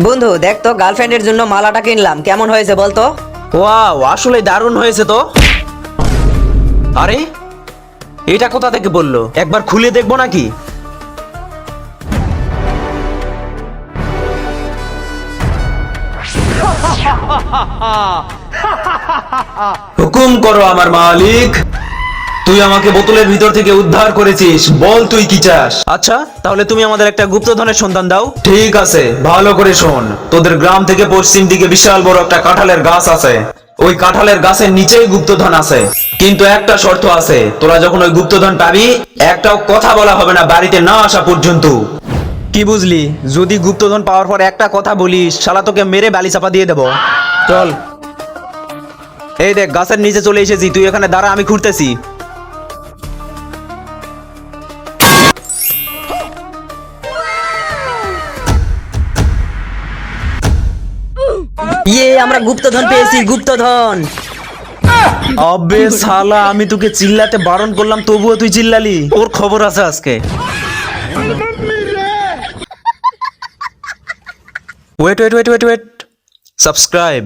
বন্ধু দেখ তো, গার্লফ্রেন্ডের জন্য মালাটা কিনলাম, কেমন হয়েছে বলতো? ওয়াও, আসলে দারুণ হয়েছে তো। আরে এটা কোথা থেকে বললো, একবার খুলে দেখবো নাকি? হুকুম করো আমার মালিক। তুই আমাকে বোতলের ভিতর থেকে উদ্ধার করেছিস, বল তুই কি চাস? আচ্ছা, তাহলে তুমি আমাদের একটা গুপ্তধনের সন্ধান দাও। ঠিক আছে, ভালো করে শোন। তোদের গ্রাম থেকে পশ্চিম দিকে বিশাল বড় একটা কাঁঠালের গাছ আছে। ওই কাঁঠালের গাছের নিচেই গুপ্তধন আছে, কিন্তু একটা শর্ত আছে। তোরা যখন ওই গুপ্তধন পাবি, একটাও কথা বলা হবে না বাড়িতে না আসা পর্যন্ত। কি বুঝলি? যদি গুপ্তধন পাওয়ার পর একটা কথা বলিস, শালা তোকে মেরে বালি চাপা দিয়ে দেবো। চল। এই দেখ, গাছের নিচে চলে এসেছি, তুই এখানে দাঁড়া, আমি ঘুরতেছি। ইয়ে, আমরা গুপ্তধন পেয়েছি, গুপ্তধন। আবে শালা, আমি তোকে চিল্লাতে বারণ করলাম, তবুও তুই চিল্লালি। ওর খবর আছে আজকে। Wait wait wait wait wait, subscribe.